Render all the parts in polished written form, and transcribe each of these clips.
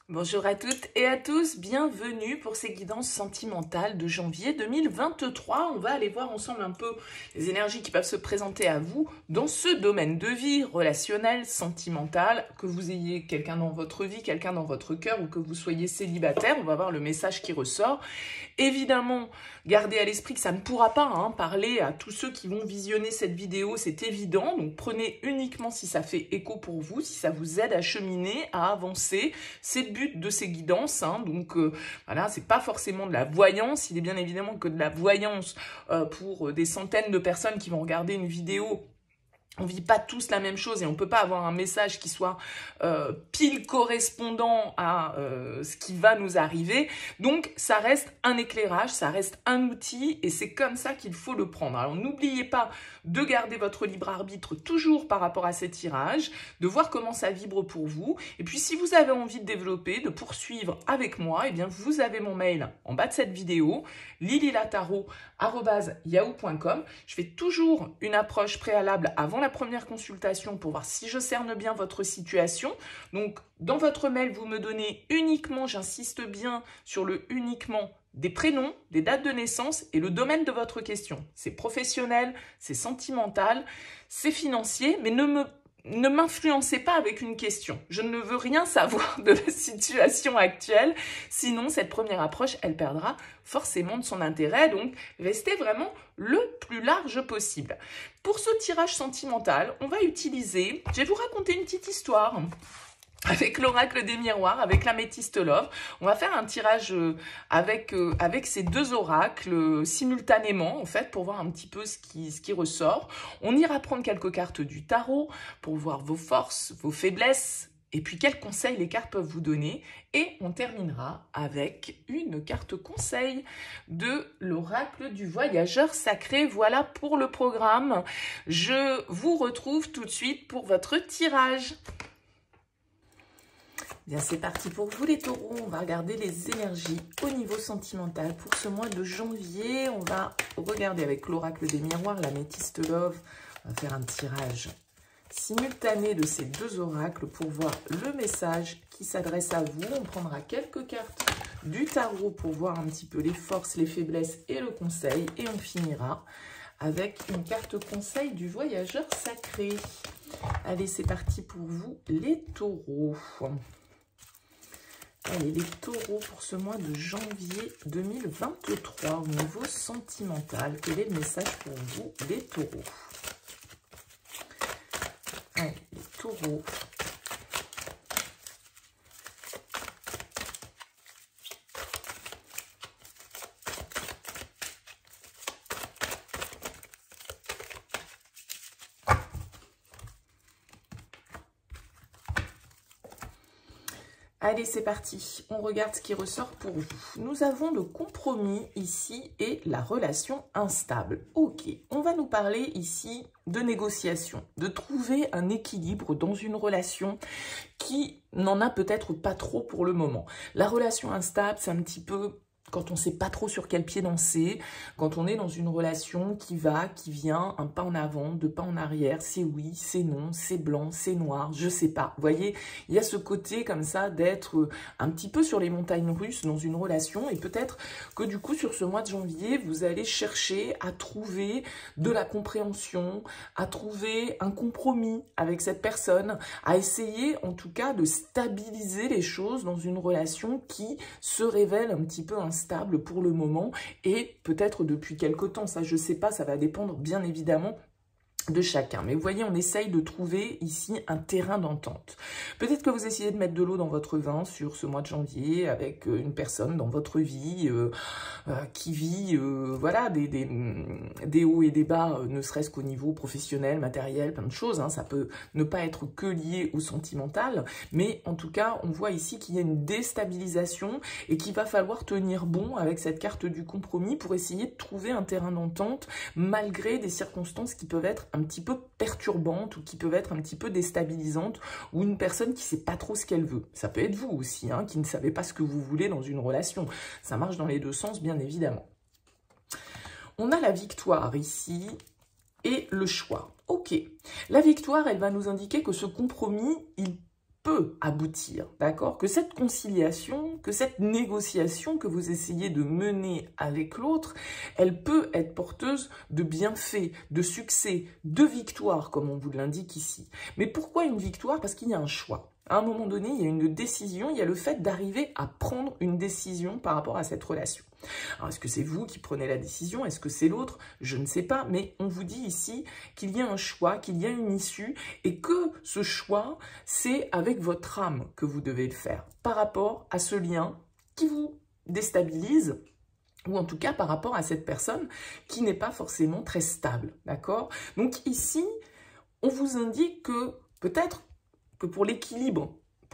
Bonjour à toutes et à tous, bienvenue pour ces guidances sentimentales de janvier 2023. On va aller voir ensemble un peu les énergies qui peuvent se présenter à vous dans ce domaine de vie relationnel, sentimental, que vous ayez quelqu'un dans votre vie, quelqu'un dans votre cœur ou que vous soyez célibataire. On va voir le message qui ressort. Évidemment, gardez à l'esprit que ça ne pourra pas parler à tous ceux qui vont visionner cette vidéo, c'est évident. Donc prenez uniquement si ça fait écho pour vous, si ça vous aide à cheminer, à avancer. C'est le but de ces guidances, donc voilà, c'est pas forcément de la voyance, il est bien évidemment que de la voyance pour des centaines de personnes qui vont regarder une vidéo. On ne vit pas tous la même chose et on ne peut pas avoir un message qui soit pile correspondant à ce qui va nous arriver. Donc, ça reste un éclairage, ça reste un outil et c'est comme ça qu'il faut le prendre. Alors, n'oubliez pas de garder votre libre arbitre toujours par rapport à ces tirages, de voir comment ça vibre pour vous. Et puis, si vous avez envie de développer, de poursuivre avec moi, eh bien, vous avez mon mail en bas de cette vidéo, lililataro@yahoo.com. Je fais toujours une approche préalable avant la première consultation pour voir si je cerne bien votre situation. Donc, dans votre mail, vous me donnez uniquement, j'insiste bien sur le uniquement, des prénoms, des dates de naissance et le domaine de votre question. C'est professionnel, c'est sentimental, c'est financier, mais ne m'influencez pas avec une question. Je ne veux rien savoir de la situation actuelle, sinon cette première approche, elle perdra forcément de son intérêt. Donc, restez vraiment le plus large possible. Pour ce tirage sentimental, on va utiliser, je vais vous raconter une petite histoire avec l'oracle des miroirs, avec l'améthyste love. On va faire un tirage avec ces deux oracles simultanément, en fait, pour voir un petit peu ce qui ressort. On ira prendre quelques cartes du tarot pour voir vos forces, vos faiblesses, et puis quels conseils les cartes peuvent vous donner. Et on terminera avec une carte conseil de l'oracle du voyageur sacré. Voilà pour le programme. Je vous retrouve tout de suite pour votre tirage. Bien, c'est parti pour vous les taureaux. On va regarder les énergies au niveau sentimental pour ce mois de janvier. On va regarder avec l'oracle des miroirs, l'améthyste love. On va faire un tirage simultané de ces deux oracles pour voir le message qui s'adresse à vous. On prendra quelques cartes du tarot pour voir un petit peu les forces, les faiblesses et le conseil. Et on finira avec une carte conseil du voyageur sacré. Allez, c'est parti pour vous les taureaux. Allez, les taureaux pour ce mois de janvier 2023 au niveau sentimental. Quel est le message pour vous, les taureaux? Allez, les taureaux. Allez, c'est parti. On regarde ce qui ressort pour vous. Nous avons le compromis ici et la relation instable. Ok, on va nous parler ici de négociation, de trouver un équilibre dans une relation qui n'en a peut-être pas trop pour le moment. La relation instable, c'est un petit peu quand on ne sait pas trop sur quel pied danser, quand on est dans une relation qui va, qui vient, un pas en avant, deux pas en arrière, c'est oui, c'est non, c'est blanc, c'est noir, je sais pas. Vous voyez, il y a ce côté comme ça d'être un petit peu sur les montagnes russes dans une relation et peut-être que du coup sur ce mois de janvier, vous allez chercher à trouver de la compréhension, à trouver un compromis avec cette personne, à essayer en tout cas de stabiliser les choses dans une relation qui se révèle un petit peu stable pour le moment et peut-être depuis quelque temps, ça je sais pas, ça va dépendre bien évidemment de chacun. Mais vous voyez, on essaye de trouver ici un terrain d'entente. Peut-être que vous essayez de mettre de l'eau dans votre vin sur ce mois de janvier avec une personne dans votre vie qui vit voilà, des hauts et des bas, ne serait-ce qu'au niveau professionnel, matériel, plein de choses. Ça peut ne pas être que lié au sentimental, mais en tout cas, on voit ici qu'il y a une déstabilisation et qu'il va falloir tenir bon avec cette carte du compromis pour essayer de trouver un terrain d'entente malgré des circonstances qui peuvent être un petit peu perturbantes ou qui peuvent être un petit peu déstabilisantes ou une personne qui ne sait pas trop ce qu'elle veut. Ça peut être vous aussi, qui ne savez pas ce que vous voulez dans une relation. Ça marche dans les deux sens, bien évidemment. On a la victoire ici et le choix. Ok, la victoire, elle va nous indiquer que ce compromis, il peut aboutir, d'accord? Que cette conciliation, que cette négociation que vous essayez de mener avec l'autre, elle peut être porteuse de bienfaits, de succès, de victoire, comme on vous l'indique ici. Mais pourquoi une victoire? Parce qu'il y a un choix. À un moment donné, il y a une décision, il y a le fait d'arriver à prendre une décision par rapport à cette relation. Alors, est-ce que c'est vous qui prenez la décision? Est-ce que c'est l'autre? Je ne sais pas, mais on vous dit ici qu'il y a un choix, qu'il y a une issue, et que ce choix, c'est avec votre âme que vous devez le faire, par rapport à ce lien qui vous déstabilise, ou en tout cas par rapport à cette personne qui n'est pas forcément très stable, d'accord? Donc ici, on vous indique que peut-être que pour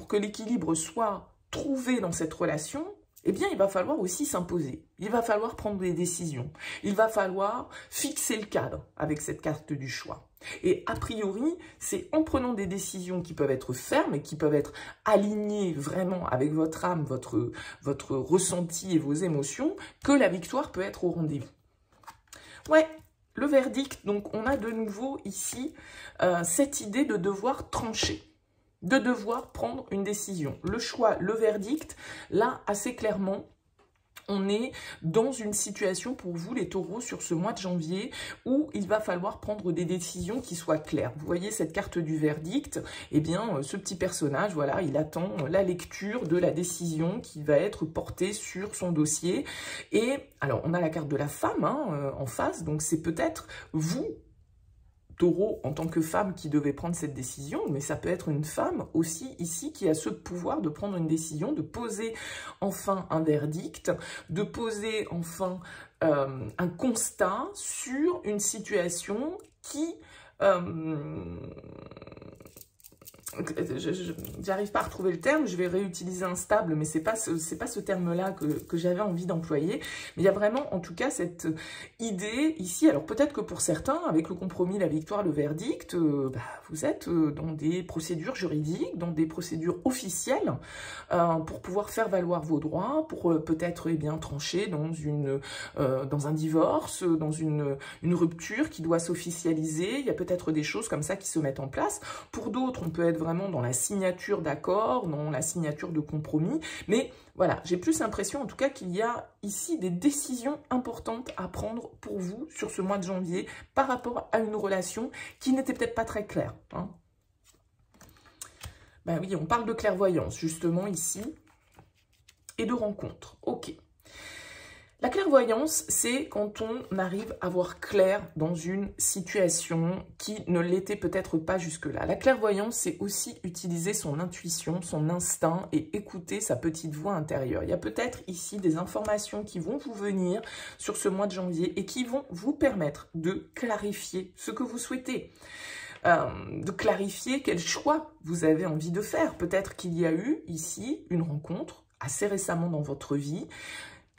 que l'équilibre soit trouvé dans cette relation, eh bien, il va falloir aussi s'imposer. Il va falloir prendre des décisions. Il va falloir fixer le cadre avec cette carte du choix. Et a priori, c'est en prenant des décisions qui peuvent être fermes et qui peuvent être alignées vraiment avec votre âme, votre ressenti et vos émotions, que la victoire peut être au rendez-vous. Ouais, le verdict, donc on a de nouveau ici cette idée de devoir trancher, de devoir prendre une décision. Le choix, le verdict, là, assez clairement, on est dans une situation pour vous, les taureaux, sur ce mois de janvier, où il va falloir prendre des décisions qui soient claires. Vous voyez cette carte du verdict, eh bien, ce petit personnage, voilà, il attend la lecture de la décision qui va être portée sur son dossier. Et, alors, on a la carte de la femme en face, donc c'est peut-être vous, Taureau, en tant que femme qui devait prendre cette décision, mais ça peut être une femme aussi ici qui a ce pouvoir de prendre une décision, de poser enfin un verdict, de poser enfin un constat sur une situation qui... j'arrive pas à retrouver le terme, je vais réutiliser instable, mais c'est pas ce terme-là que j'avais envie d'employer. Mais il y a vraiment, en tout cas, cette idée ici. Alors peut-être que pour certains, avec le compromis, la victoire, le verdict, vous êtes dans des procédures juridiques, dans des procédures officielles, pour pouvoir faire valoir vos droits, pour peut-être trancher dans un divorce, dans une rupture qui doit s'officialiser. Il y a peut-être des choses comme ça qui se mettent en place. Pour d'autres, on peut être vraiment dans la signature d'accords, dans la signature de compromis. Mais voilà, j'ai plus l'impression en tout cas qu'il y a ici des décisions importantes à prendre pour vous sur ce mois de janvier par rapport à une relation qui n'était peut-être pas très claire. Ben oui, on parle de clairvoyance justement ici et de rencontre. Ok. La clairvoyance, c'est quand on arrive à voir clair dans une situation qui ne l'était peut-être pas jusque-là. La clairvoyance, c'est aussi utiliser son intuition, son instinct et écouter sa petite voix intérieure. Il y a peut-être ici des informations qui vont vous venir sur ce mois de janvier et qui vont vous permettre de clarifier ce que vous souhaitez. De clarifier quel choix vous avez envie de faire. Peut-être qu'il y a eu ici une rencontre assez récemment dans votre vie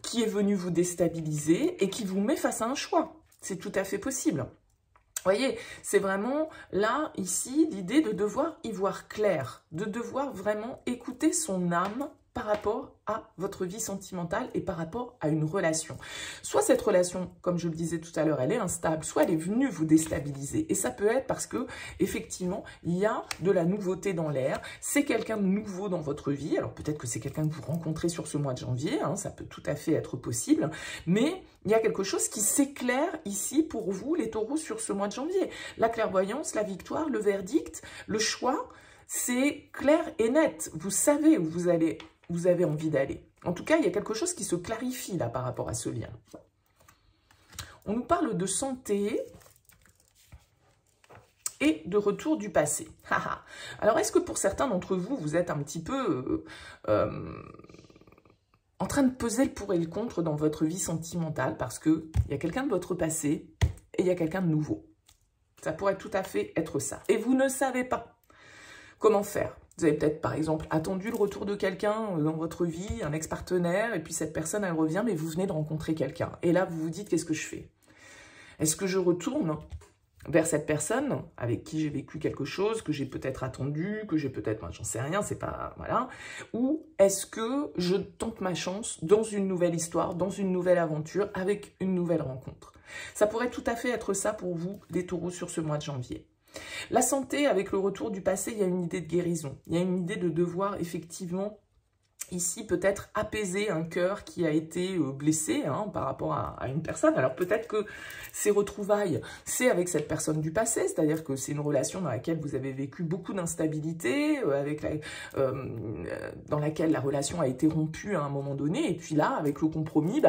qui est venu vous déstabiliser et qui vous met face à un choix. C'est tout à fait possible. Vous voyez, c'est vraiment là, ici, l'idée de devoir y voir clair, de devoir vraiment écouter son âme par rapport à votre vie sentimentale et par rapport à une relation. Soit cette relation, comme je le disais tout à l'heure, elle est instable, soit elle est venue vous déstabiliser. Et ça peut être parce que, effectivement, il y a de la nouveauté dans l'air, c'est quelqu'un de nouveau dans votre vie. Alors peut-être que c'est quelqu'un que vous rencontrez sur ce mois de janvier, ça peut tout à fait être possible, mais il y a quelque chose qui s'éclaire ici pour vous, les taureaux, sur ce mois de janvier. La clairvoyance, la victoire, le verdict, le choix, c'est clair et net. Vous savez où vous avez envie d'aller. En tout cas, il y a quelque chose qui se clarifie là par rapport à ce lien. On nous parle de santé et de retour du passé. Alors, est-ce que pour certains d'entre vous, vous êtes un petit peu en train de peser le pour et le contre dans votre vie sentimentale parce qu'il y a quelqu'un de votre passé et il y a quelqu'un de nouveau. Ça pourrait tout à fait être ça. Et vous ne savez pas comment faire. Vous avez peut-être, par exemple, attendu le retour de quelqu'un dans votre vie, un ex-partenaire, et puis cette personne, elle revient, mais vous venez de rencontrer quelqu'un. Et là, vous vous dites, qu'est-ce que je fais? Est-ce que je retourne vers cette personne avec qui j'ai vécu quelque chose, que j'ai peut-être attendu, que j'ai peut-être, j'en sais rien, c'est pas, voilà. Ou est-ce que je tente ma chance dans une nouvelle histoire, dans une nouvelle aventure, avec une nouvelle rencontre? Ça pourrait tout à fait être ça pour vous, les taureaux, sur ce mois de janvier. La santé, avec le retour du passé, il y a une idée de guérison. Il y a une idée de devoir effectivement, ici, peut-être apaiser un cœur qui a été blessé par rapport à une personne. Alors peut-être que ces retrouvailles, c'est avec cette personne du passé, c'est-à-dire que c'est une relation dans laquelle vous avez vécu beaucoup d'instabilité, dans laquelle la relation a été rompue à un moment donné. Et puis là, avec le compromis,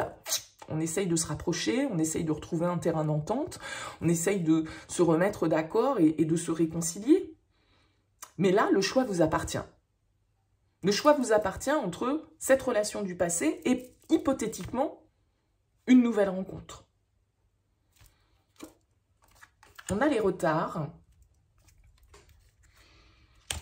on essaye de se rapprocher, on essaye de retrouver un terrain d'entente, on essaye de se remettre d'accord et de se réconcilier. Mais là, le choix vous appartient. Le choix vous appartient entre cette relation du passé et, hypothétiquement, une nouvelle rencontre. On a les retards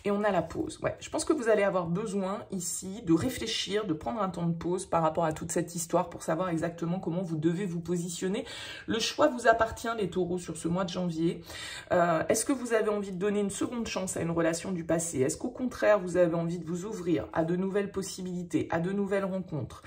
et on a la pause. Ouais, je pense que vous allez avoir besoin ici de réfléchir, de prendre un temps de pause par rapport à toute cette histoire pour savoir exactement comment vous devez vous positionner. Le choix vous appartient, les taureaux, sur ce mois de janvier. Est-ce que vous avez envie de donner une seconde chance à une relation du passé? Est-ce qu'au contraire, vous avez envie de vous ouvrir à de nouvelles possibilités, à de nouvelles rencontres?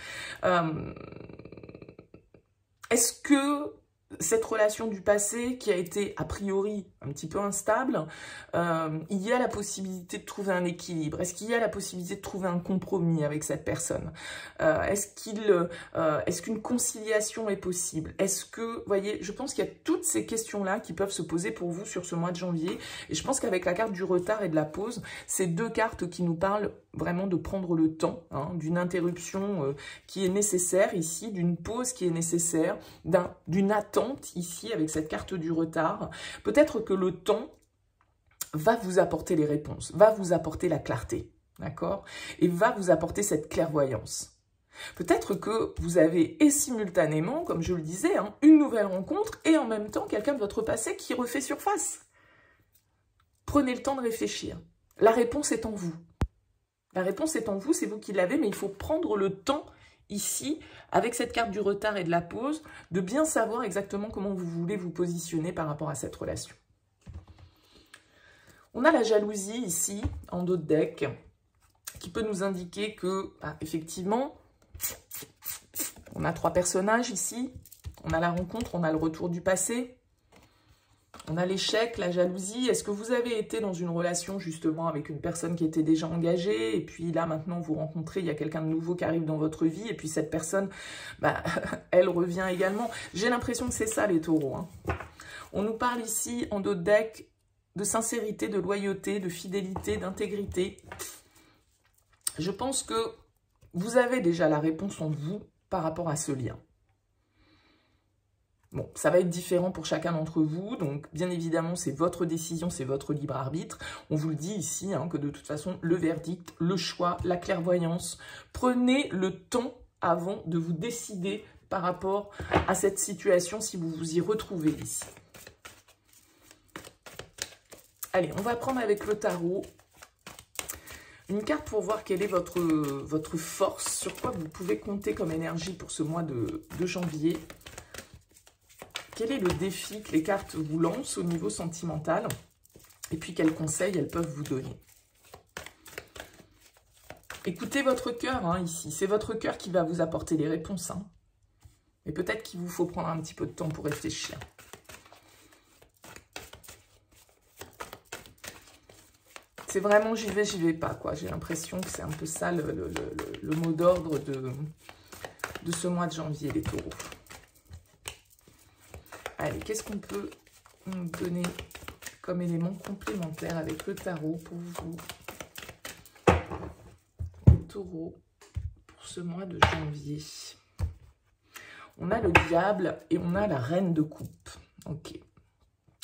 Est-ce que cette relation du passé qui a été a priori un petit peu instable, il y a la possibilité de trouver un équilibre? Est-ce qu'il y a la possibilité de trouver un compromis avec cette personne? Est-ce qu'une conciliation est possible? Est-ce que, vous voyez, je pense qu'il y a toutes ces questions-là qui peuvent se poser pour vous sur ce mois de janvier. Et je pense qu'avec la carte du retard et de la pause, c'est deux cartes qui nous parlent vraiment de prendre le temps, d'une interruption qui est nécessaire ici, d'une pause qui est nécessaire, d'une attente ici avec cette carte du retard. Peut-être que le temps va vous apporter les réponses, va vous apporter la clarté, d'accord? Et va vous apporter cette clairvoyance. Peut-être que vous avez et simultanément, comme je le disais, une nouvelle rencontre et en même temps quelqu'un de votre passé qui refait surface. Prenez le temps de réfléchir. La réponse est en vous. La réponse est en vous, c'est vous qui l'avez, mais il faut prendre le temps ici, avec cette carte du retard et de la pause, de bien savoir exactement comment vous voulez vous positionner par rapport à cette relation. On a la jalousie ici, en dos de deck, qui peut nous indiquer que, effectivement, on a trois personnages ici. On a la rencontre, on a le retour du passé. On a l'échec, la jalousie. Est-ce que vous avez été dans une relation justement avec une personne qui était déjà engagée et puis là maintenant vous rencontrez, il y a quelqu'un de nouveau qui arrive dans votre vie et puis cette personne, elle revient également. J'ai l'impression que c'est ça les taureaux. On nous parle ici en dos de deck de sincérité, de loyauté, de fidélité, d'intégrité. Je pense que vous avez déjà la réponse en vous par rapport à ce lien. Bon, ça va être différent pour chacun d'entre vous, donc bien évidemment, c'est votre décision, c'est votre libre arbitre. On vous le dit ici, que de toute façon, le verdict, le choix, la clairvoyance, prenez le temps avant de vous décider par rapport à cette situation si vous vous y retrouvez ici. Allez, on va prendre avec le tarot une carte pour voir quelle est votre force, sur quoi vous pouvez compter comme énergie pour ce mois de janvier. Quel est le défi que les cartes vous lancent au niveau sentimental? Et puis, quels conseils elles peuvent vous donner? Écoutez votre cœur ici. C'est votre cœur qui va vous apporter les réponses. Et peut-être qu'il vous faut prendre un petit peu de temps pour réfléchir. C'est vraiment j'y vais pas, quoi. J'ai l'impression que c'est un peu ça le mot d'ordre de ce mois de janvier, les taureaux. Allez, qu'est-ce qu'on peut nous donner comme élément complémentaire avec le tarot pour vous, les taureaux, pour ce mois de janvier? On a le diable et on a la reine de coupe. Ok.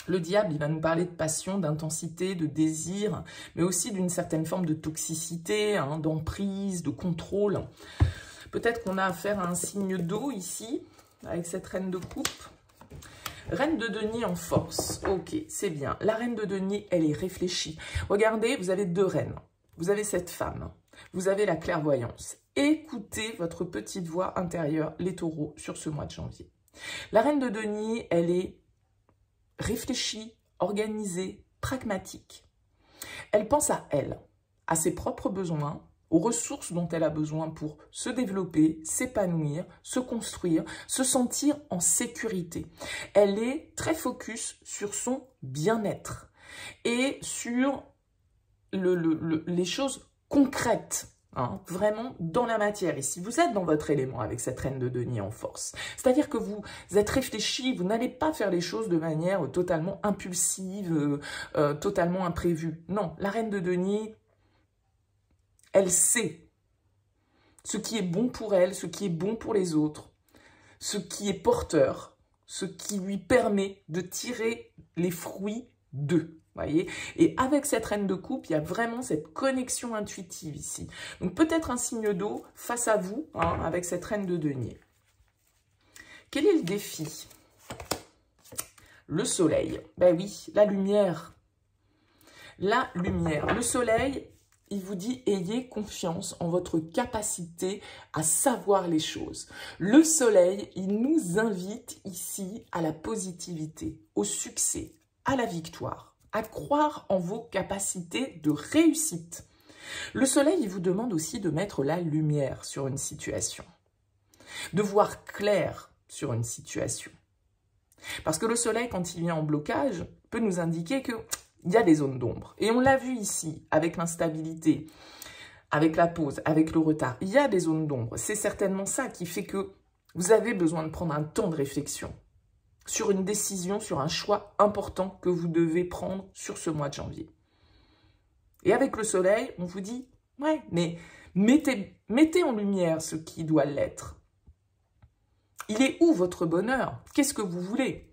Le diable, il va nous parler de passion, d'intensité, de désir, mais aussi d'une certaine forme de toxicité, d'emprise, de contrôle. Peut-être qu'on a affaire à un signe d'eau ici, avec cette reine de coupe. Reine de denier en force. Ok, c'est bien. La reine de denier, elle est réfléchie. Regardez, vous avez deux reines. Vous avez cette femme. Vous avez la clairvoyance. Écoutez votre petite voix intérieure, les taureaux, sur ce mois de janvier. La reine de denier, elle est réfléchie, organisée, pragmatique. Elle pense à elle, à ses propres besoins, aux ressources dont elle a besoin pour se développer, s'épanouir, se construire, se sentir en sécurité. Elle est très focus sur son bien-être. et sur les choses concrètes. Hein, vraiment dans la matière. Ici, vous êtes dans votre élément avec cette reine de denier en force. C'est-à-dire que vous êtes réfléchi, vous n'allez pas faire les choses de manière totalement impulsive, totalement imprévue. Non, la reine de denier, elle sait ce qui est bon pour elle, ce qui est bon pour les autres, ce qui est porteur, ce qui lui permet de tirer les fruits d'eux. Voyez, et avec cette reine de coupe, il y a vraiment cette connexion intuitive ici. Donc peut-être un signe d'eau face à vous, hein, avec cette reine de denier. Quel est le défi? Le soleil. Ben oui, la lumière. La lumière. Le soleil, il vous dit, ayez confiance en votre capacité à savoir les choses. Le soleil, il nous invite ici à la positivité, au succès, à la victoire, à croire en vos capacités de réussite. Le soleil, il vous demande aussi de mettre la lumière sur une situation, de voir clair sur une situation. Parce que le soleil, quand il vient en blocage, peut nous indiquer qu'il y a des zones d'ombre. Et on l'a vu ici, avec l'instabilité, avec la pause, avec le retard. Il y a des zones d'ombre. C'est certainement ça qui fait que vous avez besoin de prendre un temps de réflexion sur une décision, sur un choix important que vous devez prendre sur ce mois de janvier. Et avec le soleil, on vous dit, ouais, mais mettez en lumière ce qui doit l'être. Il est où votre bonheur? Qu'est-ce que vous voulez?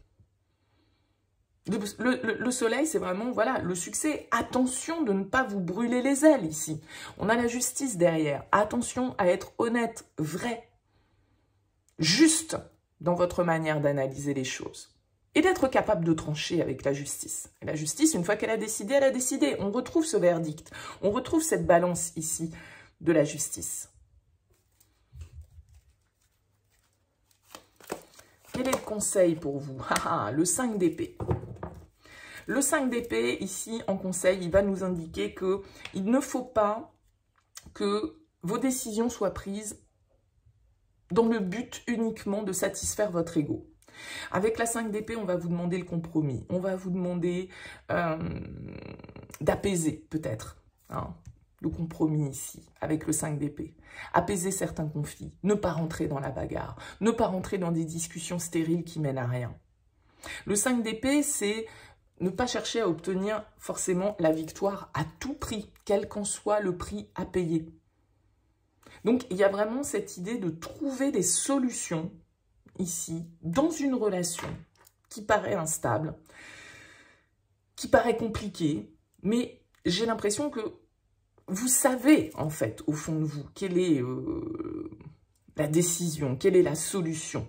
Le soleil, c'est vraiment, voilà, le succès. Attention de ne pas vous brûler les ailes ici. On a la justice derrière. Attention à être honnête, vrai, juste dans votre manière d'analyser les choses. Et d'être capable de trancher avec la justice. Et la justice, une fois qu'elle a décidé, elle a décidé. On retrouve ce verdict. On retrouve cette balance ici de la justice. Quel est le conseil pour vous? Le 5 d'épée. Le 5 d'épée, ici, en conseil, il va nous indiquer qu'il ne faut pas que vos décisions soient prises dans le but uniquement de satisfaire votre ego. Avec la 5 d'épée, on va vous demander le compromis. On va vous demander d'apaiser, peut-être, hein, le compromis ici, avec le 5 d'épée. Apaiser certains conflits, ne pas rentrer dans la bagarre, ne pas rentrer dans des discussions stériles qui mènent à rien. Le 5 d'épée, c'est ne pas chercher à obtenir forcément la victoire à tout prix, quel qu'en soit le prix à payer. Donc, il y a vraiment cette idée de trouver des solutions ici, dans une relation qui paraît instable, qui paraît compliquée, mais j'ai l'impression que vous savez, en fait, au fond de vous, quelle est la décision, quelle est la solution.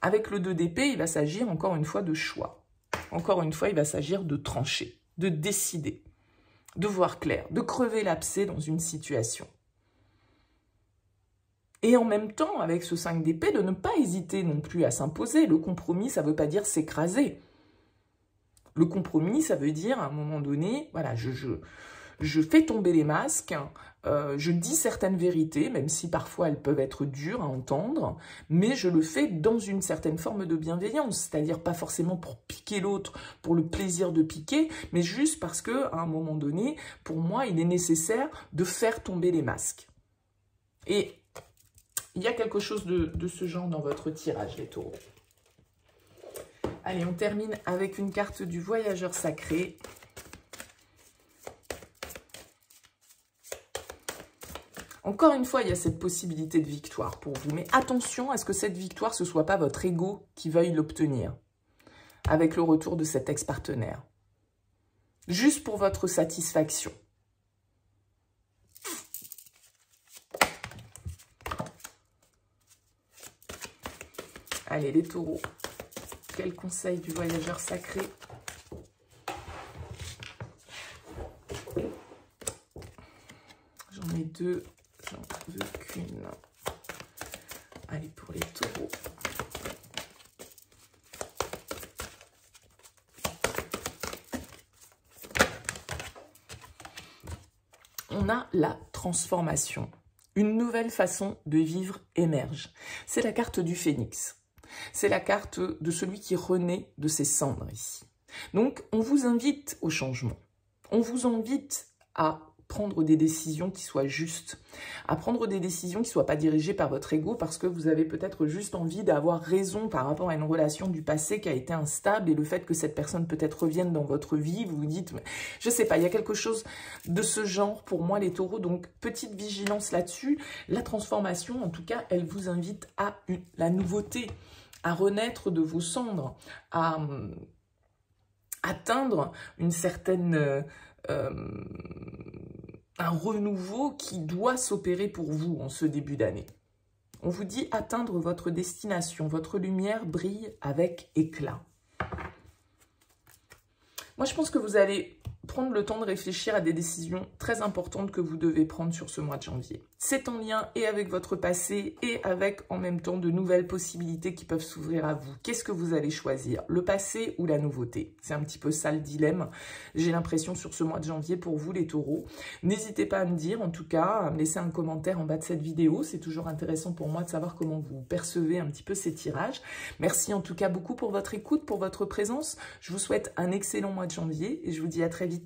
Avec le 2 d'épée, il va s'agir encore une fois de choix. Encore une fois, il va s'agir de trancher, de décider, de voir clair, de crever l'abcès dans une situation. Et en même temps, avec ce 5 d'épée, de ne pas hésiter non plus à s'imposer. Le compromis, ça ne veut pas dire s'écraser. Le compromis, ça veut dire, à un moment donné, voilà, je fais tomber les masques, je dis certaines vérités, même si parfois elles peuvent être dures à entendre, mais je le fais dans une certaine forme de bienveillance, c'est-à-dire pas forcément pour piquer l'autre, pour le plaisir de piquer, mais juste parce que, à un moment donné, pour moi, il est nécessaire de faire tomber les masques. Et il y a quelque chose de ce genre dans votre tirage, les taureaux. Allez, on termine avec une carte du voyageur sacré. Encore une fois, il y a cette possibilité de victoire pour vous. Mais attention à ce que cette victoire, ce ne soit pas votre ego qui veuille l'obtenir avec le retour de cet ex-partenaire. Juste pour votre satisfaction. Allez, les taureaux, quel conseil du voyageur sacré? J'en ai deux, j'en veux qu'une. Allez, pour les taureaux. On a la transformation. Une nouvelle façon de vivre émerge. C'est la carte du phénix. C'est la carte de celui qui renaît de ses cendres ici. Donc, on vous invite au changement. On vous invite à prendre des décisions qui soient justes, à prendre des décisions qui ne soient pas dirigées par votre ego parce que vous avez peut-être juste envie d'avoir raison par rapport à une relation du passé qui a été instable et le fait que cette personne peut-être revienne dans votre vie, vous vous dites, je ne sais pas, il y a quelque chose de ce genre pour moi les taureaux, donc petite vigilance là-dessus. La transformation, en tout cas, elle vous invite à la nouveauté, à renaître de vos cendres, à atteindre une certaine... un renouveau qui doit s'opérer pour vous en ce début d'année. On vous dit atteindre votre destination, votre lumière brille avec éclat. Moi, je pense que vous allez prendre le temps de réfléchir à des décisions très importantes que vous devez prendre sur ce mois de janvier. C'est en lien et avec votre passé et avec en même temps de nouvelles possibilités qui peuvent s'ouvrir à vous. Qu'est-ce que vous allez choisir? Le passé ou la nouveauté? C'est un petit peu ça le dilemme, j'ai l'impression, sur ce mois de janvier pour vous les taureaux. N'hésitez pas à me dire, en tout cas, à me laisser un commentaire en bas de cette vidéo. C'est toujours intéressant pour moi de savoir comment vous percevez un petit peu ces tirages. Merci en tout cas beaucoup pour votre écoute, pour votre présence. Je vous souhaite un excellent mois de janvier et je vous dis à très vite.